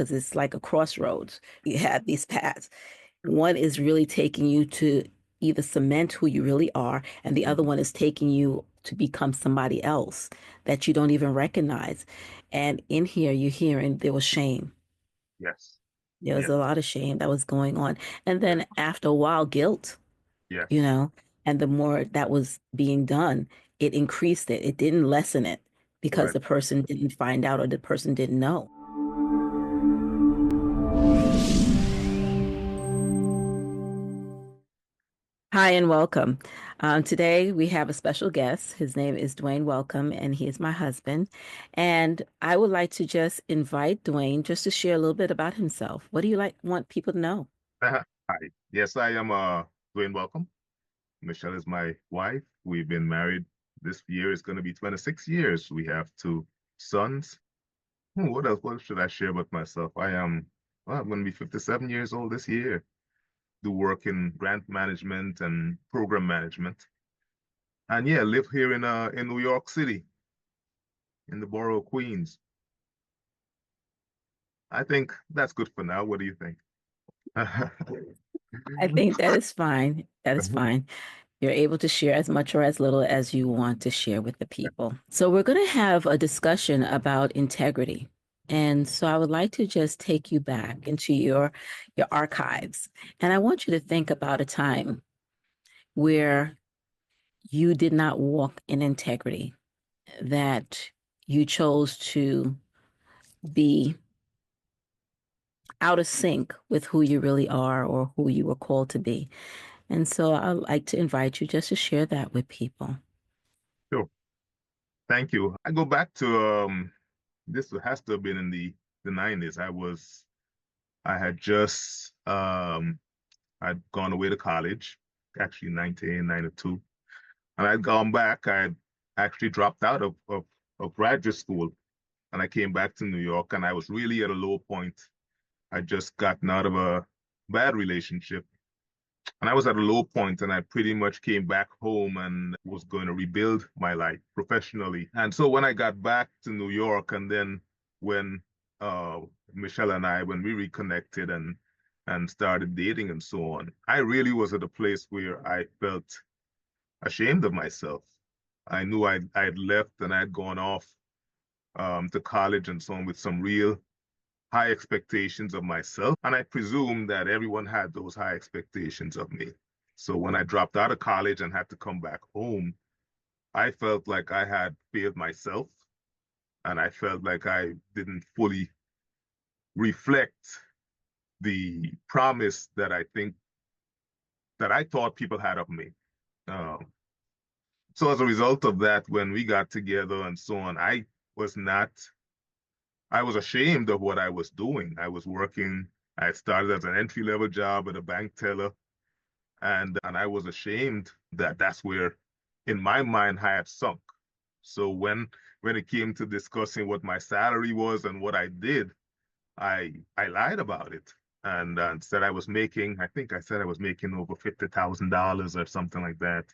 because it's like a crossroads. You have these paths. One is really taking you to either cement who you really are, and the other Mhm. one is taking you to become somebody else that you don't even recognize. And in here, you're hearing there was shame. Yes. There was Yes. a lot of shame that was going on. And Yes. then after a while, guilt, you Yes. know, and the more that was being done, it increased it. It didn't lessen it because Right. the person didn't find out or the person didn't know. Hi and welcome. Today we have a special guest. His name is Dwain Welcome, and he is my husband. And I would like to just invite Dwain just to share a little bit about himself. What do you want people to know? Hi. Yes, I am Dwayne Welcome. Michelle is my wife. We've been married this year. It's going to be 26 years. We have two sons. What else? What should I share about myself? I'm going to be 57 years old this year. Do work in grant management and program management. And yeah, live here in New York City, in the borough of Queens. I think that's good for now. What do you think? I think that is fine. That is fine. You're able to share as much or as little as you want to share with the people. So we're going to have a discussion about integrity. And so I would like to just take you back into your archives. And I want you to think about a time where you did not walk in integrity, that you chose to be out of sync with who you really are or who you were called to be. And so I'd like to invite you just to share that with people. Sure. Thank you. I go back to this has to have been in the 90s. I had just I'd gone away to college, actually 1992. And I'd gone back. I'd actually dropped out of graduate school and I came back to New York and I was really at a low point. I'd just gotten out of a bad relationship and I was at a low point and I pretty much came back home and was going to rebuild my life professionally. And so when I got back to New York and then when uh, Michelle and I, when we reconnected and started dating and so on, I really was at a place where I felt ashamed of myself. I knew I'd left and I'd gone off to college and so on with some real high expectations of myself. And I presume that everyone had those high expectations of me. So when I dropped out of college and had to come back home, I felt like I had failed myself and I felt like I didn't fully reflect the promise that I thought people had of me. Um, so as a result of that, when we got together and so on, was not, I was ashamed of what I was doing. I started as an entry-level job at a bank teller, and I was ashamed that that's where, in my mind, I had sunk. So when it came to discussing what my salary was and what I did, I lied about it and said I think I said I was making over $50,000 or something like that,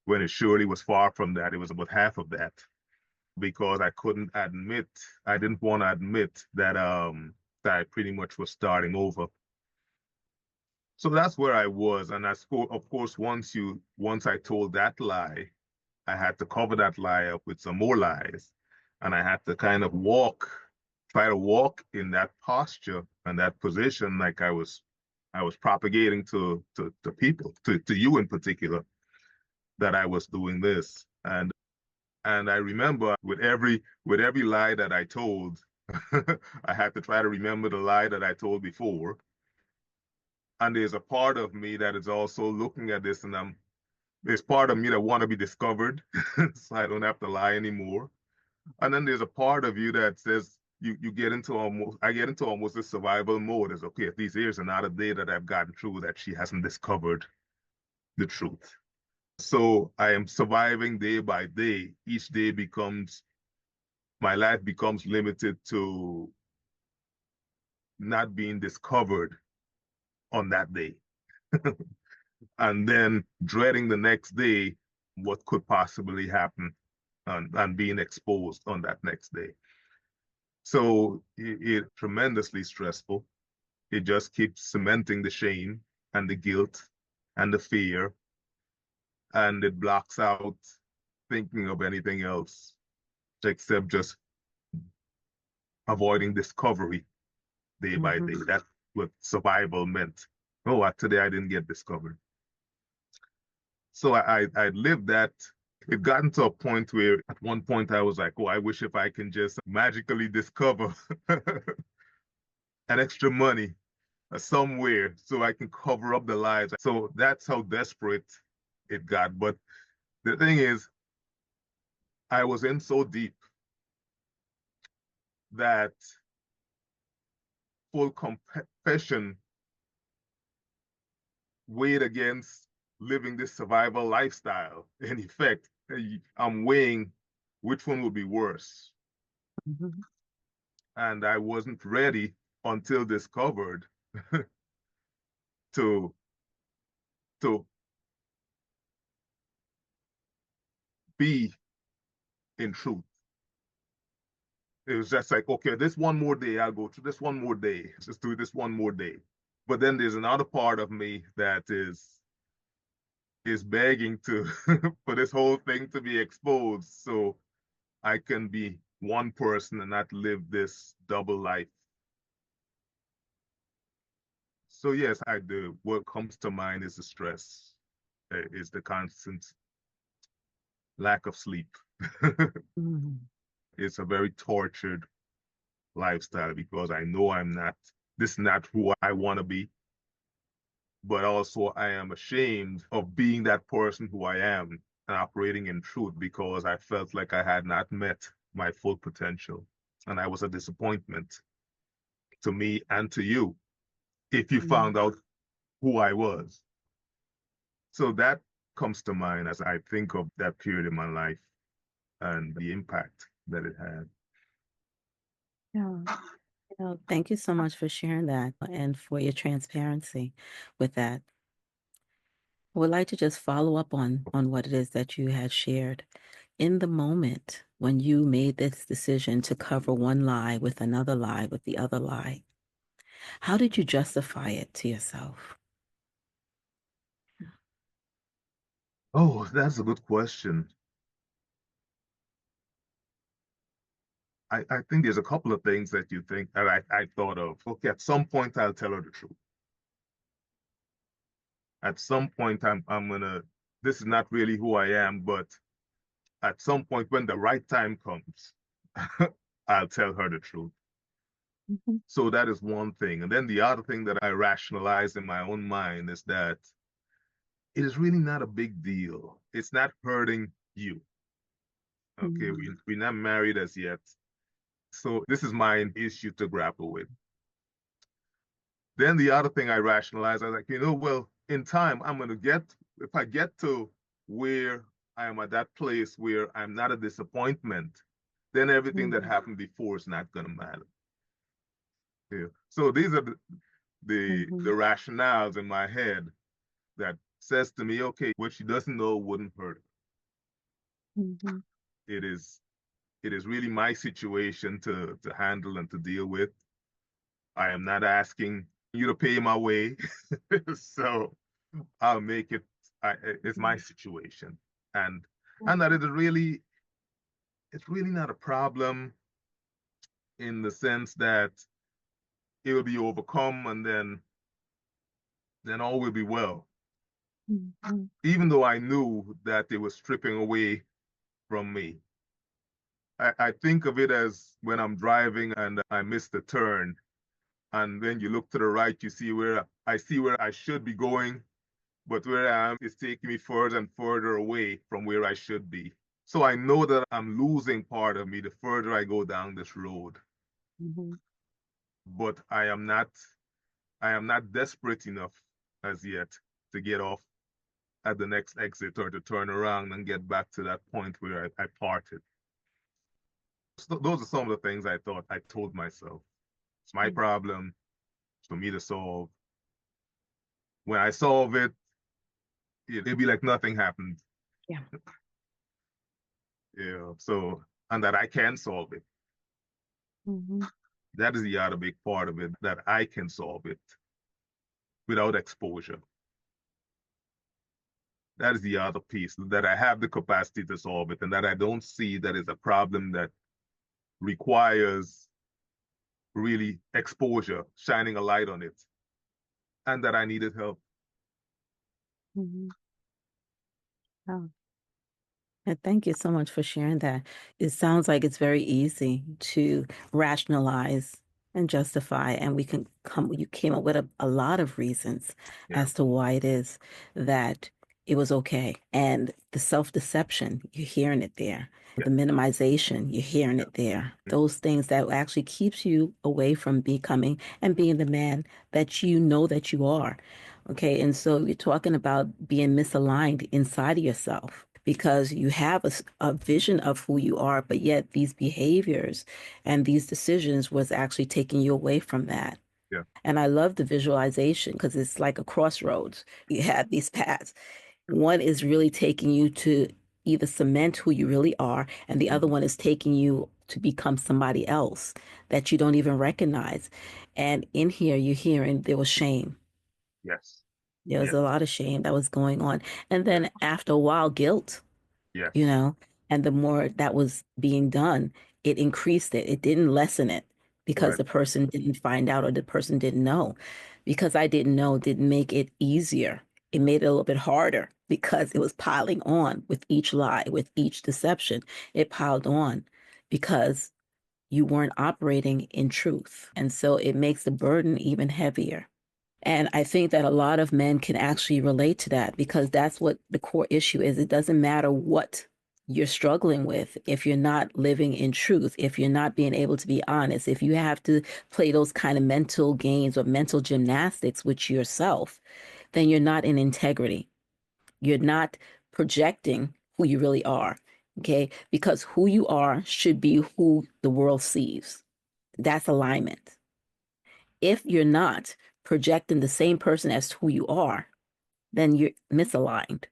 when it surely was far from that. It was about half of that because I didn't want to admit that I pretty much was starting over. So that's where I was. And of course, once I told that lie, I had to cover that lie up with some more lies. And I had to kind of try to walk in that posture and that position like I was propagating to people, to you in particular, that I was doing this. And I remember with every lie that I told, I had to try to remember the lie that I told before. And there's a part of me that is also looking at this, and there's part of me that want to be discovered, so I don't have to lie anymore. And then there's a part of you that says you get into I get into almost a survival mode. It's okay, at least here's another day that I've gotten through that she hasn't discovered the truth. So I am surviving day by day. Each day becomes my life becomes limited to not being discovered on that day. And then dreading the next day, what could possibly happen and being exposed on that next day. So it tremendously stressful. It just keeps cementing the shame and the guilt and the fear, and it blocks out thinking of anything else except just avoiding discovery day by day. Mm-hmm. That's what survival meant. Oh, today I didn't get discovered. So I lived that. It gotten to a point where at one point I was like, oh, I wish if I can just magically discover an extra money somewhere so I can cover up the lies. So that's how desperate it got. But the thing is, I was in so deep that full confession weighed against living this survival lifestyle. In effect, I'm weighing which one would be worse. Mm-hmm. And I wasn't ready until discovered to to be in truth. It was just like, okay, this one more day, I'll go through this one more day. Just do this one more day. But then there's another part of me that is begging to for this whole thing to be exposed so I can be one person and not live this double life. So yes, I do. What comes to mind is the stress, is the constant lack of sleep. Mm-hmm. It's a very tortured lifestyle because I know this is not who I want to be, but also I am ashamed of being that person who I am and operating in truth because I felt like I had not met my full potential. And I was a disappointment to me and to you if you found out who I was. So that comes to mind as I think of that period in my life and the impact that it had. Yeah. Thank you so much for sharing that and for your transparency with that. I would like to just follow up on what it is that you had shared. In the moment when you made this decision to cover one lie with another lie with the other lie, how did you justify it to yourself? Oh, that's a good question. I think there's a couple of things that you think that I thought of. Okay, at some point I'll tell her the truth. At some point I'm gonna, this is not really who I am, but at some point when the right time comes, I'll tell her the truth. Mhm. So that is one thing. And then the other thing that I rationalize in my own mind is that it is really not a big deal. It's not hurting you. Okay, Mhm. we're not married as yet. So this is my issue to grapple with. Then the other thing I rationalized, I was like, well, in time, if I get to where I am at that place where I'm not a disappointment, then everything that Mhm. happened before is not going to matter. Yeah. So these are the Mhm. rationales in my head that says to me, okay, what she doesn't know wouldn't hurt Mhm. her. It is really my situation to handle and to deal with. I am not asking you to pay my way. So I'll make it. It's my Mhm. situation, and that it's really not a problem in the sense that it will be overcome, and then all will be well. Mhm. Even though I knew that it was stripping away from me, I think of it as when I'm driving and I miss the turn, and then you look to the right, you see where I should be going, but where I am is taking me further and further away from where I should be. So I know that I'm losing part of me the further I go down this road. Mhm. But I am not desperate enough as yet to get off at the next exit or to turn around and get back to that point where I parted. So those are some of the things I thought I told myself. It's my Mhm. problem for me to solve. When I solve it, it'll be like nothing happened. Yeah. Yeah. So and that I can solve it. Mm-hmm. That is the other big part of it, that I can solve it without exposure. That is the other piece, that I have the capacity to solve it, and that I don't see that is a problem that requires really exposure, shining a light on it, and that I needed help. Mm-hmm. Oh, and thank you so much for sharing that. It sounds like it's very easy to rationalize and justify, and you came up with a lot of reasons Yeah, as to why it is that it was okay. And the self-deception, you're hearing it there. yeah, The minimization, you're hearing yeah, it there. yeah, Those things that actually keeps you away from becoming and being the man that you know that you are. Okay, and so you're talking about being misaligned inside of yourself because you have a vision of who you are, but yet these behaviors and these decisions was actually taking you away from that. yeah. And I love the visualization because it's like a crossroads. You have these paths. One is really taking you to either cement who you really are, and the other Mhm. one is taking you to become somebody else that you don't even recognize. And in here, you're hearing there was shame. Yes, There was yes, a lot of shame that was going on. And yes, then after a while, guilt, you yes. know, and the more that was being done, it increased it. It didn't lessen it because Correct. the person didn't find out or the person didn't know. Because I didn't know didn't make it easier. It made it a little bit harder because it was piling on with each lie, with each deception. It piled on because you weren't operating in truth. And so it makes the burden even heavier. And I think that a lot of men can actually relate to that because that's what the core issue is. It doesn't matter what you're struggling with if you're not living in truth, if you're not being able to be honest, if you have to play those kind of mental games or mental gymnastics with yourself, then you're not in integrity. You're not projecting who you really are. Okay. Because who you are should be who the world sees. That's alignment. If you're not projecting the same person as who you are, then you're misaligned.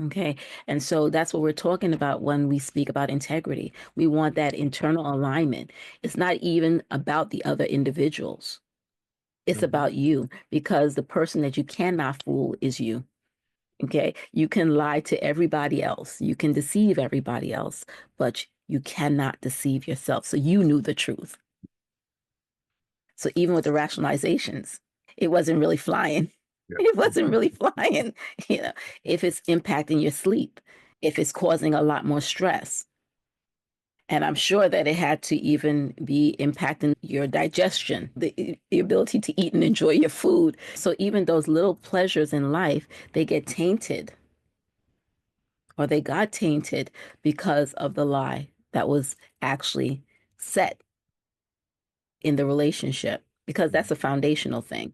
Okay. And so that's what we're talking about when we speak about integrity. We want that internal alignment. It's not even about the other individuals, it's Mhm. about you because the person that you cannot fool is you. Okay. You can lie to everybody else, you can deceive everybody else, but you cannot deceive yourself. So you knew the truth. So even with the rationalizations, it wasn't really flying. Yeah. It wasn't really flying, you know, if it's impacting your sleep, if it's causing a lot more stress. And I'm sure that it had to even be impacting your digestion, the ability to eat and enjoy your food. So even those little pleasures in life, they get tainted or they got tainted because of the lie that was actually set in the relationship, because Mhm. that's a foundational thing.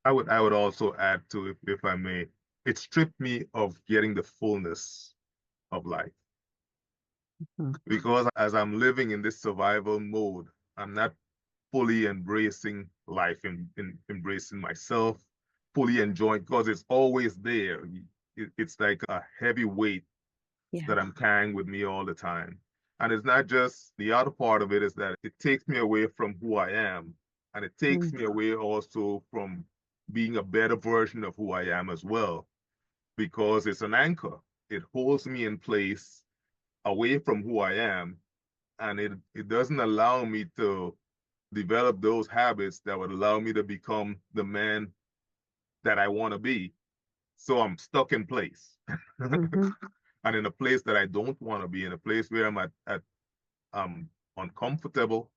I would also add to, if I may, it stripped me of getting the fullness of life. Mhm. Because as I'm living in this survival mode, I'm not fully embracing life and embracing myself, fully enjoying, because it's always there. It's like a heavy weight Yeah. that I'm carrying with me all the time. And it's not just, the other part of it is that it takes me away from who I am. And it takes Mm. me away also from being a better version of who I am as well, because it's an anchor. It holds me in place away from who I am. And it doesn't allow me to develop those habits that would allow me to become the man that I want to be. So I'm stuck in place. Hmm. And in a place that I don't want to be, in a place where I'm uncomfortable,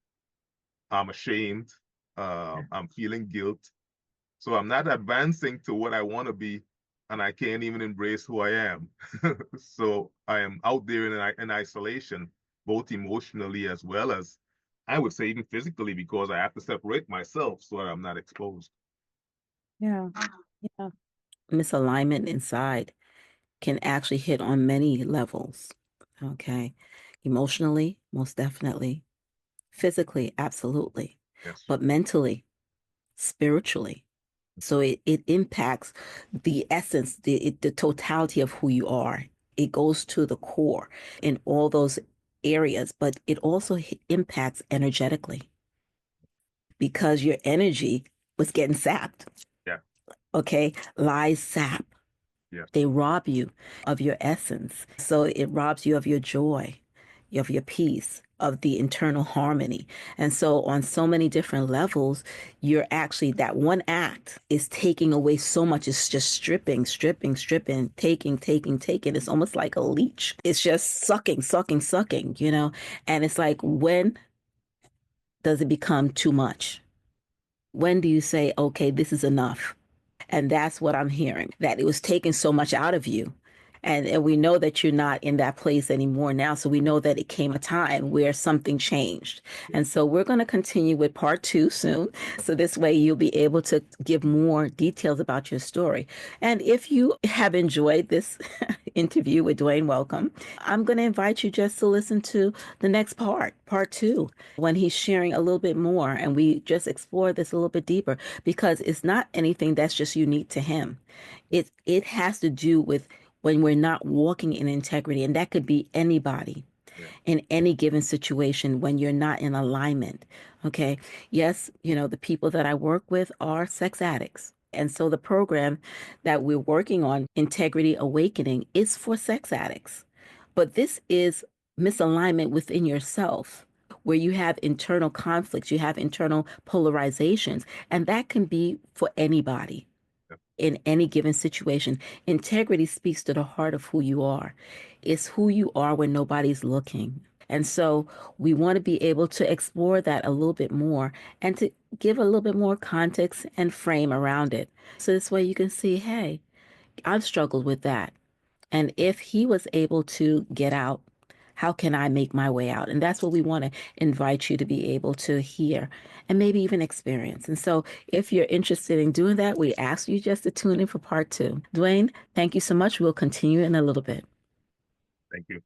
I'm ashamed, I'm feeling guilt. So I'm not advancing to what I want to be, and I can't even embrace who I am. So I am out there in isolation, both emotionally as well as, I would say, even physically, because I have to separate myself so that I'm not exposed. Yeah. Yeah. Misalignment inside can actually hit on many levels. Okay. Emotionally, most definitely. Physically, absolutely. Yes. But mentally, spiritually. So it impacts the essence, the totality of who you are. It goes to the core in all those areas, but it also impacts energetically. because your energy was getting sapped. Yeah. Okay. Lies sap. Yes. They rob you of your essence. So it robs you of your joy, of your peace, of the internal harmony. And so, on so many different levels, you're actually, that one act is taking away so much. It's just stripping, stripping, stripping, taking, taking, taking. It's almost like a leech. It's just sucking, sucking, sucking, you know? And it's like, when does it become too much? When do you say, okay, this is enough? And that's what I'm hearing, that it was taking so much out of you. And we know that you're not in that place anymore now. So we know that it came a time where something changed. And so we're going to continue with part two soon. So this way you'll be able to give more details about your story. And if you have enjoyed this interview with Dwain Welcome, I'm going to invite you just to listen to the next part, part two, when he's sharing a little bit more and we just explore this a little bit deeper, because it's not anything that's just unique to him. It has to do with when we're not walking in integrity, and that could be anybody Yeah. in any given situation when you're not in alignment. Okay. Yes, the people that I work with are sex addicts. And so the program that we're working on, Integrity Awakening, is for sex addicts. But this is misalignment within yourself, where you have internal conflicts, you have internal polarizations, and that can be for anybody Yeah. in any given situation. Integrity speaks to the heart of who you are. It's who you are when nobody's looking. And so we want to be able to explore that a little bit more and to give a little bit more context and frame around it. So this way you can see, hey, I've struggled with that. And if he was able to get out, how can I make my way out? And that's what we want to invite you to be able to hear and maybe even experience. And so if you're interested in doing that, we ask you just to tune in for part two. Dwayne, thank you so much. We'll continue in a little bit. Thank you.